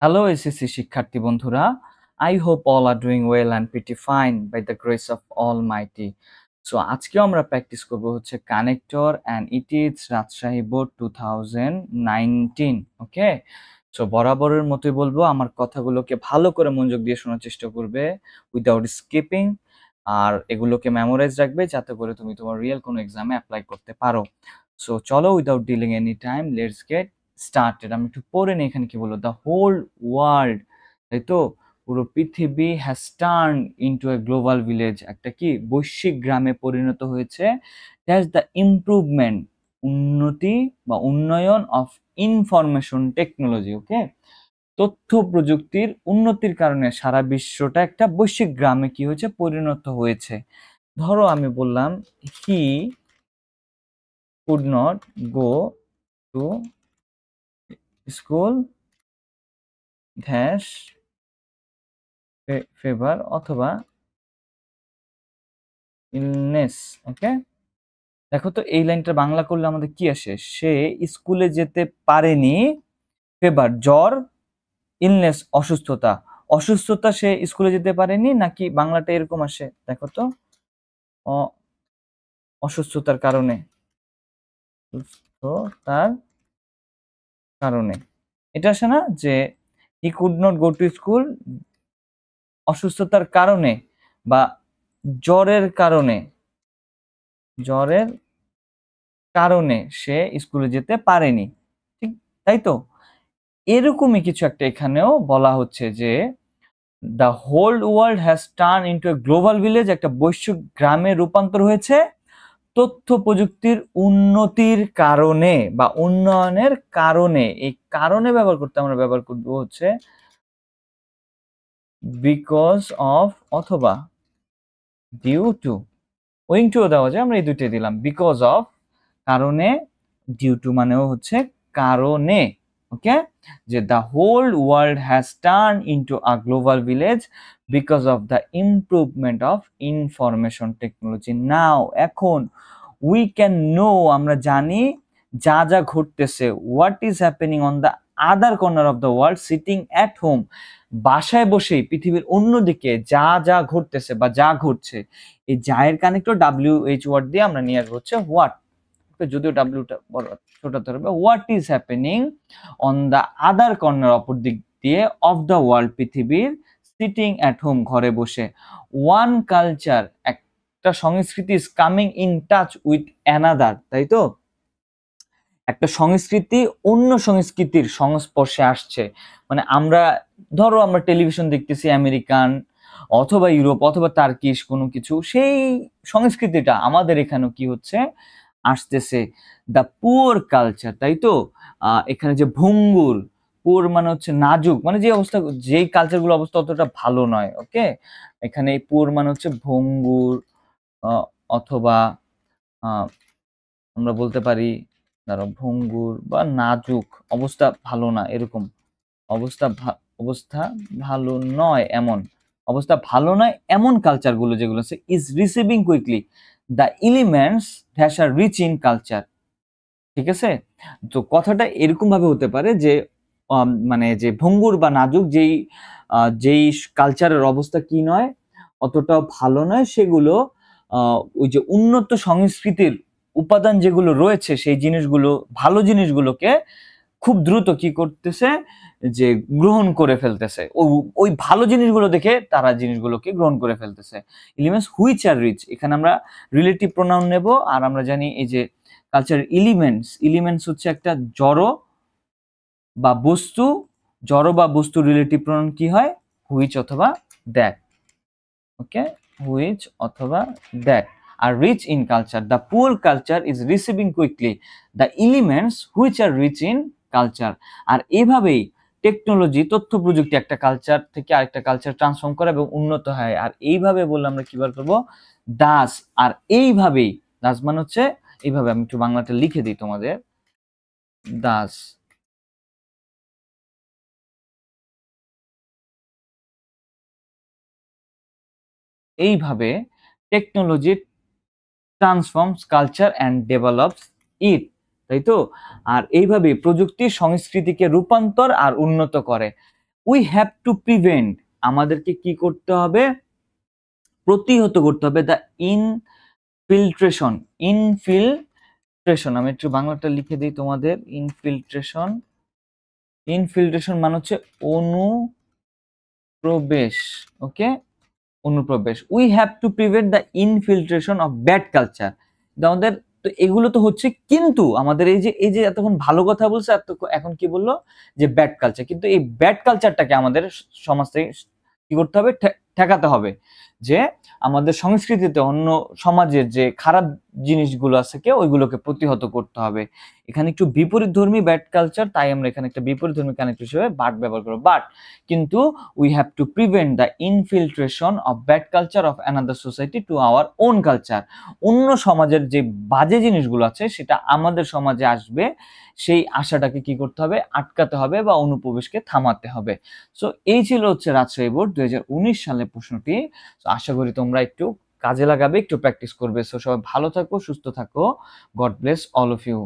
Hello SSC শিক্ষার্থী বন্ধুরা, I hope all are doing well and pretty fine by the grace of Almighty. So আজকে আমরা practice করব হচ্ছে connector and it is Rajshahi board 2019. Okay, so বরাবরের মতোই বলবো আমার কথাগুলোকে ভালো করে মনোযোগ দিয়ে শোনার চেষ্টা করবে উইদাউট স্কিপিং, আর এগুলোকে মেমোরাইজ রাখবে যাতে করে তুমি তোমার রিয়েল কোনো এক্সামে অ্যাপ্লাই করতে পারো। সো চলো without dealing any time let's get started. আমি একটু পড়ে নিই এখানে কি বলবো, দ্য হোল ওয়ার্ল্ড, তাই তো, পুরো পৃথিবী has turn into a global village, একটা কি বৈশ্বিক গ্রামে পরিণত হয়েছে। দ্যাটস দ্য ইমপ্রুভমেন্ট, উন্নতি বা উন্নয়ন অফ ইনফরমেশন টেকনোলজি। ওকে, তথ্য প্রযুক্তির উন্নতির কারণে সারা বিশ্বটা একটা বৈশ্বিক গ্রামে কি হয়েছে, পরিণত হয়েছে। ধরো আমি বললাম he could not go to school dash fever অথবা ইলনেস। ওকে, দেখো তো এই লাইনটা বাংলা করলে আমাদের কি আসে, সে স্কুলে যেতে পারেনি, ফেভার জ্বর, ইলনেস অসুস্থতা, অসুস্থতা সে স্কুলে যেতে পারেনি, নাকি বাংলাটা এরকম আসে দেখো তো, অসুস্থতার কারণে, অসুস্থতার কারণে, এটা আসে না যে হি could not go to school অসুস্থতার কারণে বা জ্বরের কারণে, জ্বরের কারণে সে স্কুলে যেতে পারেনি, ঠিক তাই তো। এরকমই কিছু একটা এখানেও বলা হচ্ছে যে the whole world has turn into a global village, একটা বৈশ্বিক গ্রামে রূপান্তর হয়েছে তথ্য প্রযুক্তির উন্নতির কারণে বা উন্নয়নের কারণে। এই কারণে ব্যবহার করতে আমরা ব্যবহার করব হচ্ছে বিকজ অফ অথবা ডিউ টু, ওয়িং টু দেওয়া যায়, আমরা এই দুইটাই দিলাম, বিকজ অফ কারণে, ডিউ টু মানেও হচ্ছে কারণে। ওকে, যে the whole world has turn into a global village because of the improvement of information technology. Now এখন উই ক্যান নো, আমরা জানি যা যা ঘটতেছে, what is happening on the other corner of the world sitting at home, বাসায় বসেই পৃথিবীর অন্যদিকে যা যা ঘটতেছে বা যা ঘটছে। এই যায়ের কানেক্টর WH ওয়ার্ড দিয়ে আমরা নিয়ে আসবো হচ্ছে হোয়াট, যদিও ডাব্লিউটা বড় ছোটাতে হবে, what is happening on the other corner, অপর দিক দিয়ে, অফ দ্য ওয়ার্ল্ড পৃথিবীর, সিটিং অ্যাট হোম ঘরে বসে, ওয়ান কালচার একটা সংস্কৃতি, is coming in touch with another, তাই তো, একটা সংস্কৃতি অন্য সংস্কৃতির সংস্পর্শে আসছে। মানে আমরা ধরো আমরা টেলিভিশন দেখতেছি আমেরিকান অথবা ইউরোপ অথবা টার্কিশ কোনো কিছু, সেই সংস্কৃতিটা আমাদের এখানেও কি হচ্ছে, আসতেছে। দ্য পুয়ার কালচার, তাই তো, এখানে যে ভঙ্গুর, পুয়ার মানে হচ্ছে নাজুক, মানে যে অবস্থা, যেই কালচারগুলো অবস্থা অতটা ভালো নয়। ওকে, এখানে পুয়ার মানে হচ্ছে ভঙ্গুর, অথবা আমরা বলতে পারি ধরো ভঙ্গুর বা নাজুক, অবস্থা ভালো না এরকম, অবস্থা অবস্থা ভালো নয় এমন, অবস্থা ভালো নয় এমন কালচারগুলো যেগুলো আছে, is receiving quickly the elements that R rich in culture. ঠিক আছে, তো কথাটা এরকম ভাবে হতে পারে যে মানে যে ভঙ্গুর বা নাজুক যেই যেই কালচারের অবস্থা কি নয়, অতটাও ভালো নয়, সেগুলো ওই যে উন্নত সংস্কৃতির উপাদান যেগুলো রয়েছে, সেই জিনিসগুলো, ভালো জিনিসগুলোকে খুব দ্রুত কি করতেছে, যে গ্রহণ করে ফেলতেছে, ওই ভালো জিনিসগুলো দেখে তারা জিনিসগুলোকে গ্রহণ করে ফেলতেছে। এলিমেন্টস হুইচ আর রিচ, এখানে আমরা রিলেটিভ প্রোনাউন নেব, আর আমরা জানি এই যে কালচার এলিমেন্টস, এলিমেন্টস হচ্ছে একটা জড় বা বস্তু, জড় বা বস্তু রিলেটিভ প্রোনাউন কি হয়, হুইচ অথবা দ্যাট। ওকে, হুইচ অথবা that. R rich in culture, the poor culture is receiving quickly the elements which are rich in culture. আর এভাবেই টেকনোলজি, তথ্য প্রযুক্তি একটা কালচার থেকে আরেকটা কালচার ট্রান্সফর্ম করে এবং উন্নত হয়। আর এইভাবে বললে আমরা কি বার করবো, দাস। আর এইভাবেই, দাস মানে হচ্ছে এইভাবে, আমি একটু বাংলাটা লিখে দিই তোমাদের, দাস, এইভাবে technology transforms culture and develops it, তাই তো। আর এইভাবে প্রযুক্তি সংস্কৃতিকে রূপান্তর আর উন্নত করে। উই হ্যাভ টু প্রিভেন্ট, আমাদেরকে কি করতে হবে, প্রতিহত করতে হবে দ্য ইনফিল্ট্রেশন। ইনফিল্ট্রেশন আমি একটু বাংলাটা লিখে দিই তোমাদের। ইনফিল্ট্রেশন, ইনফিল্ট্রেশন মানে হচ্ছে অনুপ্রবেশ। ওকে, অনুপ্রবেশ। We have to prevent the infiltration of bad culture. আমাদের তো এগুলো তো হচ্ছে, কিন্তু আমাদের এই যে এতক্ষণ ভালো কথা বলছে, এখন কি বললো যে ব্যাড কালচার, কিন্তু এই ব্যাড কালচারটাকে আমাদের সমাজ থেকে কি করতে হবে, ঠেকাতে হবে। যে আমাদের সংস্কৃতিতে অন্য সমাজের যে খারাপ জিনিসগুলো আছে ওইগুলোকে প্রতিহত করতে হবে। এখানে একটু বিপরীতধর্মী ব্যাড কালচার, তাই আমরা এখানে একটা বিপরীতধর্মী কানেক্ট হিসেবে বাট ব্যবহার করবো। বাট কিন্তু we have to prevent the infiltration of bad culture of another society to our own culture. অন্য সমাজের যে বাজে জিনিসগুলো আছে সেটা আমাদের সমাজে আসবে, সেই আশাটাকে কি করতে হবে, আটকাতে হবে বা অনুপ্রবেশকে থামাতে হবে। সো এই ছিল হচ্ছে রাজশাহী বোর্ড 2019 সালের প্রশ্নটি। আশা করি তোমরা একটু কাজে লাগাবে, একটু প্র্যাকটিস করবে। সো সবাই ভালো থাকো, সুস্থ থাকো। God bless all of you.